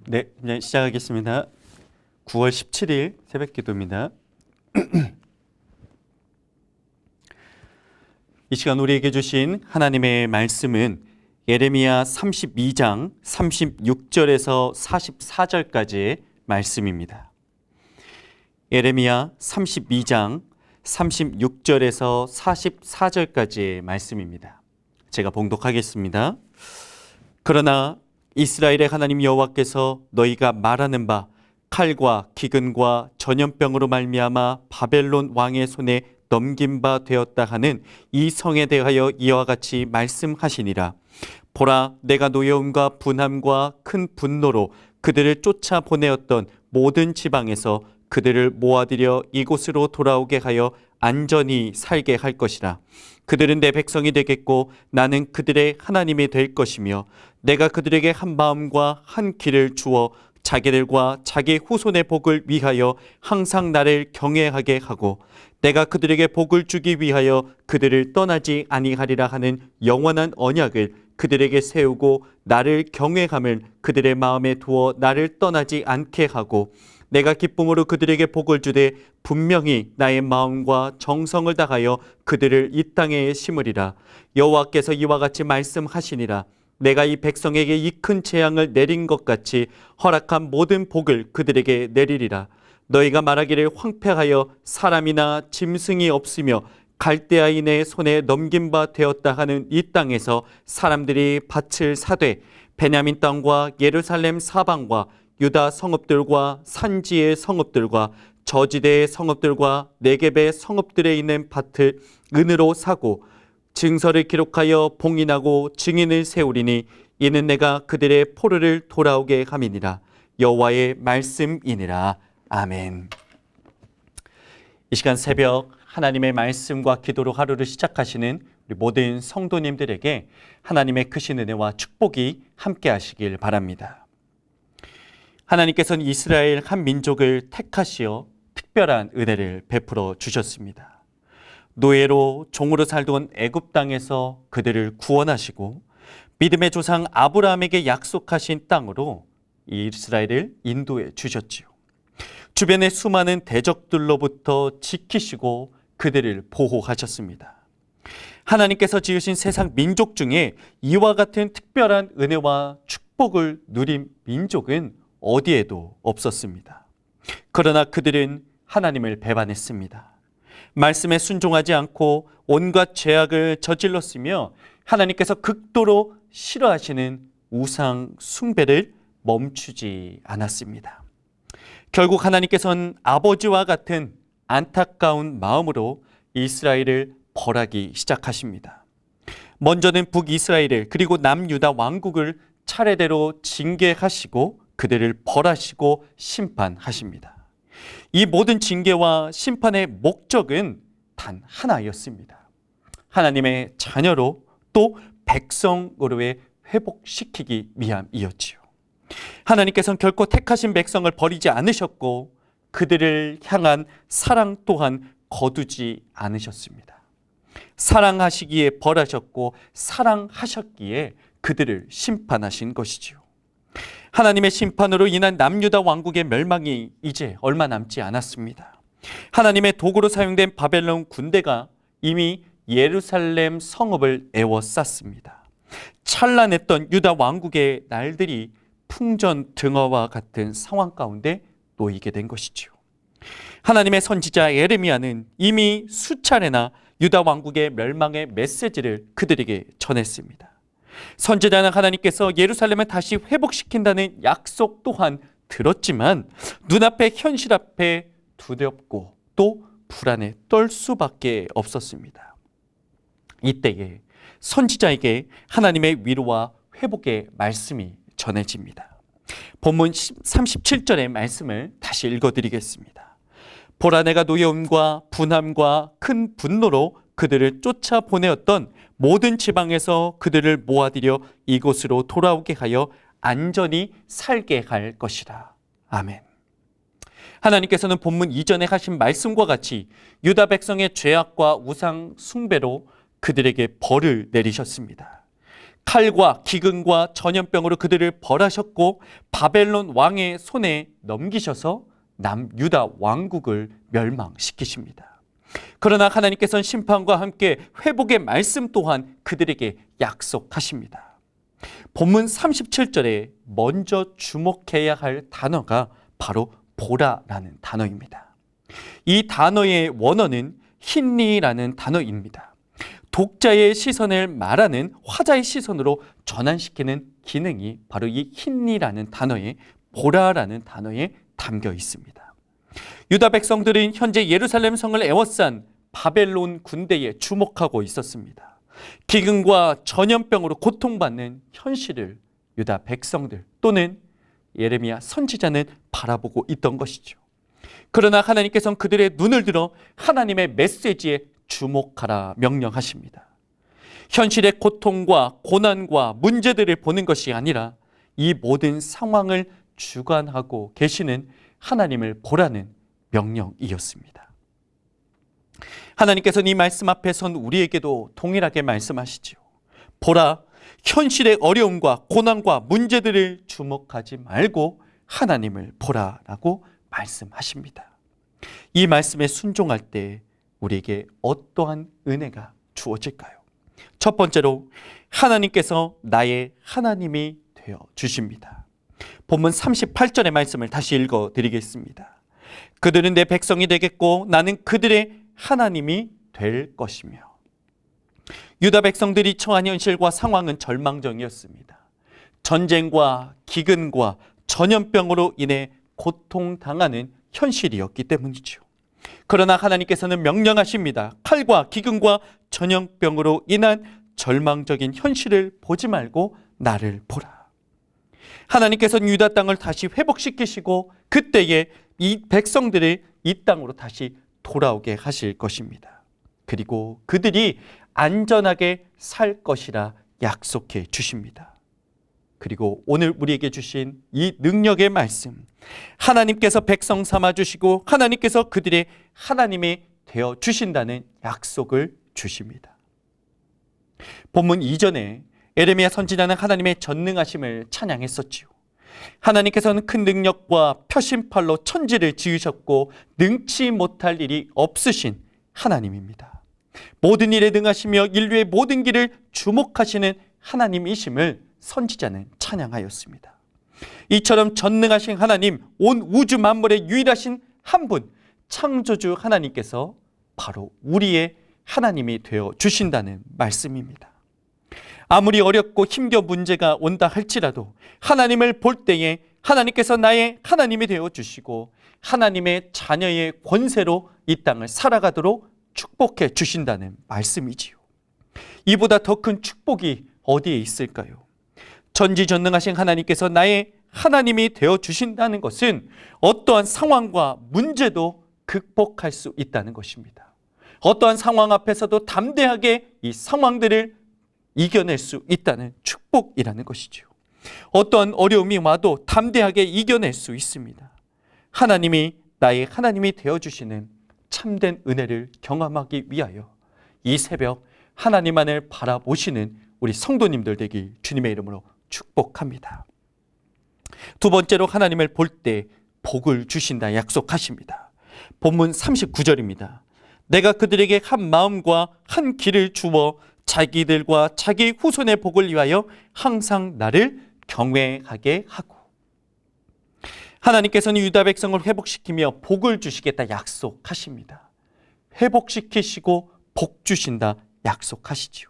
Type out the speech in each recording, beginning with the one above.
네, 이제 시작하겠습니다. 9월 17일 새벽 기도입니다. 이 시간 우리에게 주신 하나님의 말씀은 예레미야 32장 36절에서 44절까지의 말씀입니다. 예레미야 32장 36절에서 44절까지의 말씀입니다. 제가 봉독하겠습니다. 그러나 이스라엘의 하나님 여호와께서 너희가 말하는 바 칼과 기근과 전염병으로 말미암아 바벨론 왕의 손에 넘긴 바 되었다 하는 이 성에 대하여 이와 같이 말씀하시니라. 보라, 내가 노여움과 분함과 큰 분노로 그들을 쫓아 보내었던 모든 지방에서 그들을 모아들여 이곳으로 돌아오게 하여 안전히 살게 할 것이라. 그들은 내 백성이 되겠고 나는 그들의 하나님이 될 것이며 내가 그들에게 한 마음과 한 길을 주어 자기들과 자기 후손의 복을 위하여 항상 나를 경외하게 하고 내가 그들에게 복을 주기 위하여 그들을 떠나지 아니하리라 하는 영원한 언약을 그들에게 세우고 나를 경외함을 그들의 마음에 두어 나를 떠나지 않게 하고 내가 기쁨으로 그들에게 복을 주되 분명히 나의 마음과 정성을 다하여 그들을 이 땅에 심으리라. 여호와께서 이와 같이 말씀하시니라. 내가 이 백성에게 이 큰 재앙을 내린 것 같이 허락한 모든 복을 그들에게 내리리라. 너희가 말하기를 황폐하여 사람이나 짐승이 없으며 갈대아인의 손에 넘긴 바 되었다 하는 이 땅에서 사람들이 밭을 사되 베냐민 땅과 예루살렘 사방과 유다 성읍들과 산지의 성읍들과 저지대의 성읍들과 네겝의 성읍들에 있는 밭을 은으로 사고 증서를 기록하여 봉인하고 증인을 세우리니 이는 내가 그들의 포로를 돌아오게 함이니라. 여호와의 말씀이니라. 아멘. 이 시간 새벽 하나님의 말씀과 기도로 하루를 시작하시는 우리 모든 성도님들에게 하나님의 크신 은혜와 축복이 함께 하시길 바랍니다. 하나님께서는 이스라엘 한 민족을 택하시어 특별한 은혜를 베풀어 주셨습니다. 노예로 종으로 살던 애굽 땅에서 그들을 구원하시고 믿음의 조상 아브라함에게 약속하신 땅으로 이스라엘을 인도해 주셨지요. 주변의 수많은 대적들로부터 지키시고 그들을 보호하셨습니다. 하나님께서 지으신 세상 민족 중에 이와 같은 특별한 은혜와 축복을 누린 민족은 어디에도 없었습니다. 그러나 그들은 하나님을 배반했습니다. 말씀에 순종하지 않고 온갖 죄악을 저질렀으며 하나님께서 극도로 싫어하시는 우상 숭배를 멈추지 않았습니다. 결국 하나님께서는 아버지와 같은 안타까운 마음으로 이스라엘을 벌하기 시작하십니다. 먼저는 북이스라엘을 그리고 남유다 왕국을 차례대로 징계하시고 그들을 벌하시고 심판하십니다. 이 모든 징계와 심판의 목적은 단 하나였습니다. 하나님의 자녀로 또 백성으로의 회복시키기 위함이었지요. 하나님께서는 결코 택하신 백성을 버리지 않으셨고 그들을 향한 사랑 또한 거두지 않으셨습니다. 사랑하시기에 벌하셨고 사랑하셨기에 그들을 심판하신 것이지요. 하나님의 심판으로 인한 남유다 왕국의 멸망이 이제 얼마 남지 않았습니다. 하나님의 도구로 사용된 바벨론 군대가 이미 예루살렘 성읍을 에워쌌습니다. 찬란했던 유다 왕국의 날들이 풍전등화와 같은 상황 가운데 놓이게 된 것이지요. 하나님의 선지자 예레미야는 이미 수차례나 유다 왕국의 멸망의 메시지를 그들에게 전했습니다. 선지자는 하나님께서 예루살렘을 다시 회복시킨다는 약속 또한 들었지만 눈앞의 현실 앞에 두렵고 또 불안에 떨 수밖에 없었습니다. 이때에 선지자에게 하나님의 위로와 회복의 말씀이 전해집니다. 본문 37절의 말씀을 다시 읽어드리겠습니다. 보라, 내가 노여움과 분함과 큰 분노로 그들을 쫓아 보내었던 모든 지방에서 그들을 모아들여 이곳으로 돌아오게 하여 안전히 살게 할 것이라. 아멘. 하나님께서는 본문 이전에 하신 말씀과 같이 유다 백성의 죄악과 우상 숭배로 그들에게 벌을 내리셨습니다. 칼과 기근과 전염병으로 그들을 벌하셨고 바벨론 왕의 손에 넘기셔서 남유다 왕국을 멸망시키십니다. 그러나 하나님께서는 심판과 함께 회복의 말씀 또한 그들에게 약속하십니다. 본문 37절에 먼저 주목해야 할 단어가 바로 보라라는 단어입니다. 이 단어의 원어는 힌니라는 단어입니다. 독자의 시선을 말하는 화자의 시선으로 전환시키는 기능이 바로 이 힌니라는 단어에 보라라는 단어에 담겨 있습니다. 유다 백성들은 현재 예루살렘 성을 에워싼 바벨론 군대에 주목하고 있었습니다. 기근과 전염병으로 고통받는 현실을 유다 백성들 또는 예레미야 선지자는 바라보고 있던 것이죠. 그러나 하나님께서는 그들의 눈을 들어 하나님의 메시지에 주목하라 명령하십니다. 현실의 고통과 고난과 문제들을 보는 것이 아니라 이 모든 상황을 주관하고 계시는 하나님을 보라는 명령이었습니다. 하나님께서는 이 말씀 앞에 선 우리에게도 동일하게 말씀하시죠. 보라, 현실의 어려움과 고난과 문제들을 주목하지 말고 하나님을 보라라고 말씀하십니다. 이 말씀에 순종할 때 우리에게 어떠한 은혜가 주어질까요? 첫 번째로 하나님께서 나의 하나님이 되어 주십니다. 본문 38절의 말씀을 다시 읽어드리겠습니다. 그들은 내 백성이 되겠고 나는 그들의 하나님이 될 것이며. 유다 백성들이 처한 현실과 상황은 절망적이었습니다. 전쟁과 기근과 전염병으로 인해 고통당하는 현실이었기 때문이죠. 그러나 하나님께서는 명령하십니다. 칼과 기근과 전염병으로 인한 절망적인 현실을 보지 말고 나를 보라. 하나님께서는 유다 땅을 다시 회복시키시고 그때에 이 백성들을 이 땅으로 다시 돌아오게 하실 것입니다. 그리고 그들이 안전하게 살 것이라 약속해 주십니다. 그리고 오늘 우리에게 주신 이 능력의 말씀, 하나님께서 백성 삼아 주시고 하나님께서 그들의 하나님이 되어 주신다는 약속을 주십니다. 본문 이전에 예레미야 선지자는 하나님의 전능하심을 찬양했었지요. 하나님께서는 큰 능력과 표심팔로 천지를 지으셨고 능치 못할 일이 없으신 하나님입니다. 모든 일에 능하시며 인류의 모든 길을 주목하시는 하나님이심을 선지자는 찬양하였습니다. 이처럼 전능하신 하나님, 온 우주 만물의 유일하신 한 분, 창조주 하나님께서 바로 우리의 하나님이 되어 주신다는 말씀입니다. 아무리 어렵고 힘겨운 문제가 온다 할지라도 하나님을 볼 때에 하나님께서 나의 하나님이 되어 주시고 하나님의 자녀의 권세로 이 땅을 살아가도록 축복해 주신다는 말씀이지요. 이보다 더 큰 축복이 어디에 있을까요? 전지전능하신 하나님께서 나의 하나님이 되어 주신다는 것은 어떠한 상황과 문제도 극복할 수 있다는 것입니다. 어떠한 상황 앞에서도 담대하게 이 상황들을 이겨낼 수 있다는 축복이라는 것이죠. 어떠한 어려움이 와도 담대하게 이겨낼 수 있습니다. 하나님이 나의 하나님이 되어주시는 참된 은혜를 경험하기 위하여 이 새벽 하나님만을 바라보시는 우리 성도님들 되길 주님의 이름으로 축복합니다. 두 번째로 하나님을 볼 때 복을 주신다 약속하십니다. 본문 39절입니다. 내가 그들에게 한 마음과 한 길을 주어 자기들과 자기 후손의 복을 위하여 항상 나를 경외하게 하고. 하나님께서는 유다 백성을 회복시키며 복을 주시겠다 약속하십니다. 회복시키시고 복 주신다 약속하시지요.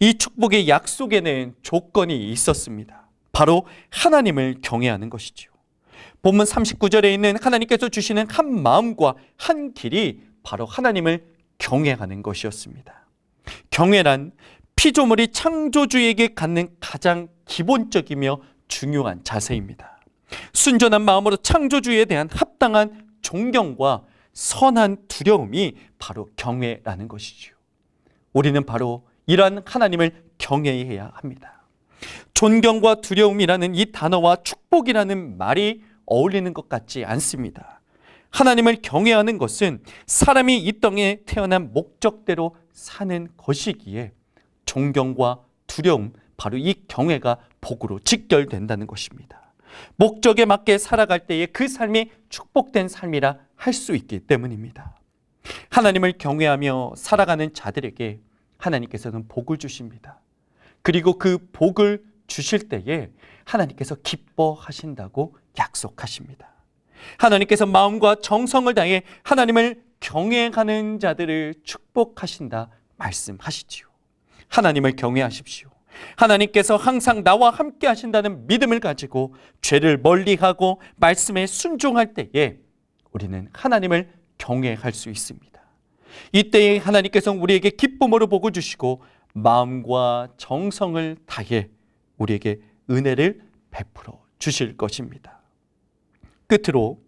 이 축복의 약속에는 조건이 있었습니다. 바로 하나님을 경외하는 것이지요. 본문 39절에 있는 하나님께서 주시는 한 마음과 한 길이 바로 하나님을 경외하는 것이었습니다. 경외란 피조물이 창조주에게 갖는 가장 기본적이며 중요한 자세입니다. 순전한 마음으로 창조주에 대한 합당한 존경과 선한 두려움이 바로 경외라는 것이죠. 우리는 바로 이러한 하나님을 경외해야 합니다. 존경과 두려움이라는 이 단어와 축복이라는 말이 어울리는 것 같지 않습니다. 하나님을 경외하는 것은 사람이 이 땅에 태어난 목적대로 사는 것이기에 존경과 두려움, 바로 이 경외가 복으로 직결된다는 것입니다. 목적에 맞게 살아갈 때에 그 삶이 축복된 삶이라 할 수 있기 때문입니다. 하나님을 경외하며 살아가는 자들에게 하나님께서는 복을 주십니다. 그리고 그 복을 주실 때에 하나님께서 기뻐하신다고 약속하십니다. 하나님께서 마음과 정성을 다해 하나님을 경외하는 자들을 축복하신다 말씀하시지요. 하나님을 경외하십시오. 하나님께서 항상 나와 함께 하신다는 믿음을 가지고 죄를 멀리하고 말씀에 순종할 때에 우리는 하나님을 경외할 수 있습니다. 이때에 하나님께서 우리에게 기쁨으로 복을 주시고 마음과 정성을 다해 우리에게 은혜를 베풀어 주실 것입니다. 끝으로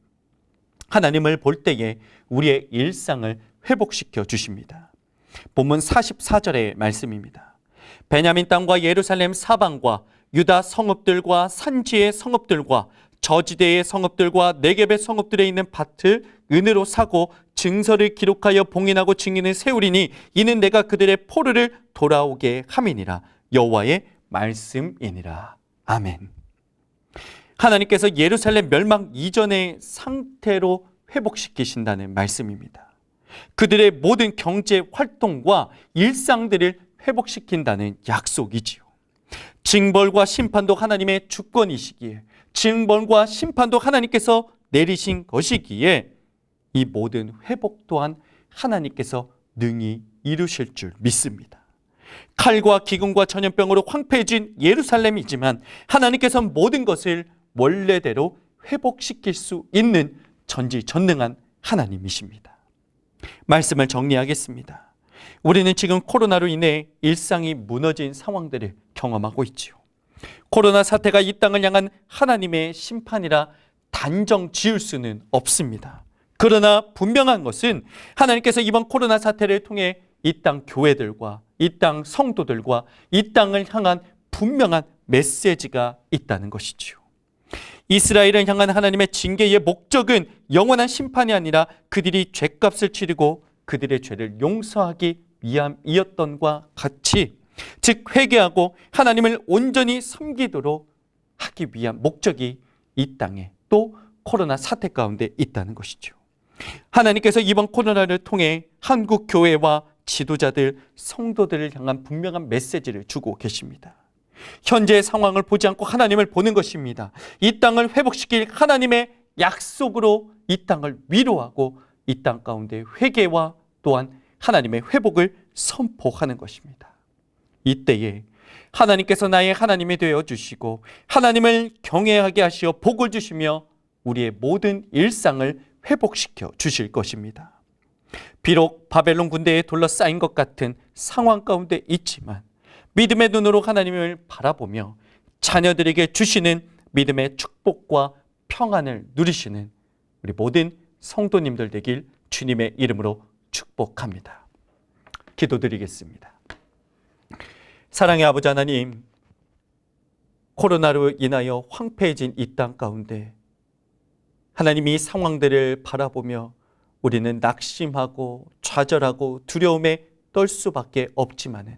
하나님을 볼 때에 우리의 일상을 회복시켜 주십니다. 본문 44절의 말씀입니다. 베냐민 땅과 예루살렘 사방과 유다 성읍들과 산지의 성읍들과 저지대의 성읍들과 네겝의 성읍들에 있는 밭을 은으로 사고 증서를 기록하여 봉인하고 증인을 세우리니 이는 내가 그들의 포르를 돌아오게 함이니라. 여호와의 말씀이니라. 아멘. 하나님께서 예루살렘 멸망 이전의 상태로 회복시키신다는 말씀입니다. 그들의 모든 경제 활동과 일상들을 회복시킨다는 약속이지요. 징벌과 심판도 하나님의 주권이시기에, 징벌과 심판도 하나님께서 내리신 것이기에 이 모든 회복 또한 하나님께서 능히 이루실 줄 믿습니다. 칼과 기근과 전염병으로 황폐해진 예루살렘이지만 하나님께서 모든 것을 원래대로 회복시킬 수 있는 전지전능한 하나님이십니다. 말씀을 정리하겠습니다. 우리는 지금 코로나로 인해 일상이 무너진 상황들을 경험하고 있지요. 코로나 사태가 이 땅을 향한 하나님의 심판이라 단정 지을 수는 없습니다. 그러나 분명한 것은 하나님께서 이번 코로나 사태를 통해 이 땅 교회들과 이 땅 성도들과 이 땅을 향한 분명한 메시지가 있다는 것이지요. 이스라엘을 향한 하나님의 징계의 목적은 영원한 심판이 아니라 그들이 죄값을 치르고 그들의 죄를 용서하기 위함이었던과 같이, 즉 회개하고 하나님을 온전히 섬기도록 하기 위한 목적이 이 땅에 또 코로나 사태 가운데 있다는 것이죠. 하나님께서 이번 코로나를 통해 한국 교회와 지도자들, 성도들을 향한 분명한 메시지를 주고 계십니다. 현재의 상황을 보지 않고 하나님을 보는 것입니다. 이 땅을 회복시킬 하나님의 약속으로 이 땅을 위로하고 이 땅 가운데 회개와 또한 하나님의 회복을 선포하는 것입니다. 이때에 하나님께서 나의 하나님이 되어주시고 하나님을 경외하게 하시어 복을 주시며 우리의 모든 일상을 회복시켜 주실 것입니다. 비록 바벨론 군대에 둘러싸인 것 같은 상황 가운데 있지만 믿음의 눈으로 하나님을 바라보며 자녀들에게 주시는 믿음의 축복과 평안을 누리시는 우리 모든 성도님들 되길 주님의 이름으로 축복합니다. 기도드리겠습니다. 사랑의 아버지 하나님, 코로나로 인하여 황폐해진 이 땅 가운데 하나님 이 상황들을 바라보며 우리는 낙심하고 좌절하고 두려움에 떨 수밖에 없지만은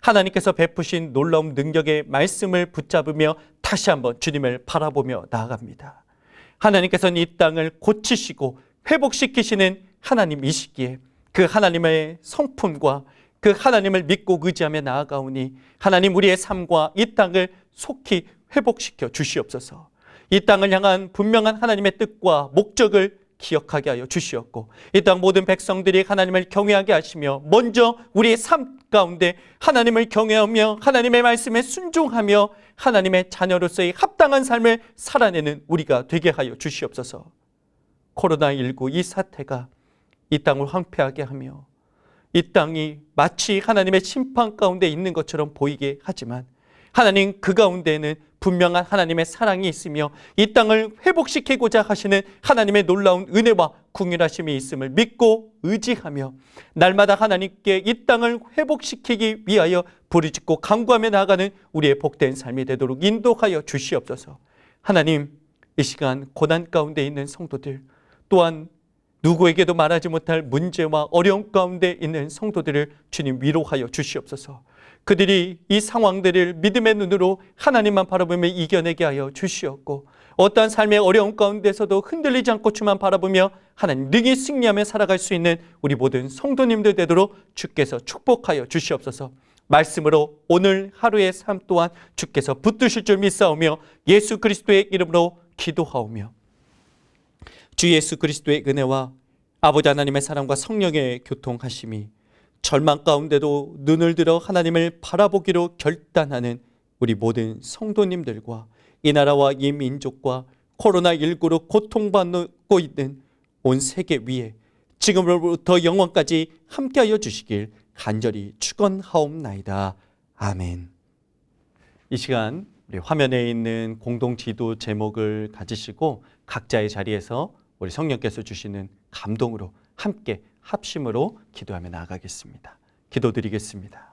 하나님께서 베푸신 놀라운 능력의 말씀을 붙잡으며 다시 한번 주님을 바라보며 나아갑니다. 하나님께서는 이 땅을 고치시고 회복시키시는 하나님이시기에 그 하나님의 성품과 그 하나님을 믿고 의지하며 나아가오니 하나님 우리의 삶과 이 땅을 속히 회복시켜 주시옵소서. 이 땅을 향한 분명한 하나님의 뜻과 목적을 기억하게 하여 주시옵고 이 땅 모든 백성들이 하나님을 경외하게 하시며 먼저 우리의 삶 가운데 하나님을 경외하며 하나님의 말씀에 순종하며 하나님의 자녀로서의 합당한 삶을 살아내는 우리가 되게 하여 주시옵소서. 코로나19 이 사태가 이 땅을 황폐하게 하며 이 땅이 마치 하나님의 심판 가운데 있는 것처럼 보이게 하지만 하나님 그 가운데에는 분명한 하나님의 사랑이 있으며 이 땅을 회복시키고자 하시는 하나님의 놀라운 은혜와 긍휼하심이 있음을 믿고 의지하며 날마다 하나님께 이 땅을 회복시키기 위하여 부르짖고 간구하며 나아가는 우리의 복된 삶이 되도록 인도하여 주시옵소서. 하나님, 이 시간 고난 가운데 있는 성도들 또한 누구에게도 말하지 못할 문제와 어려움 가운데 있는 성도들을 주님 위로하여 주시옵소서. 그들이 이 상황들을 믿음의 눈으로 하나님만 바라보며 이겨내게 하여 주시었고, 어떠한 삶의 어려움 가운데서도 흔들리지 않고 주만 바라보며 하나님 능히 승리하며 살아갈 수 있는 우리 모든 성도님들 되도록 주께서 축복하여 주시옵소서. 말씀으로 오늘 하루의 삶 또한 주께서 붙드실 줄 믿사오며 예수 그리스도의 이름으로 기도하오며, 주 예수 그리스도의 은혜와 아버지 하나님의 사랑과 성령의 교통하심이 절망 가운데도 눈을 들어 하나님을 바라보기로 결단하는 우리 모든 성도님들과 이 나라와 이 민족과 코로나19로 고통받고 있는 온 세계 위에 지금으로부터 영원까지 함께하여 주시길 간절히 축원하옵나이다. 아멘. 이 시간 우리 화면에 있는 공동 지도 제목을 가지시고 각자의 자리에서 우리 성령께서 주시는 감동으로 함께 합심으로 기도하며 나아가겠습니다. 기도드리겠습니다.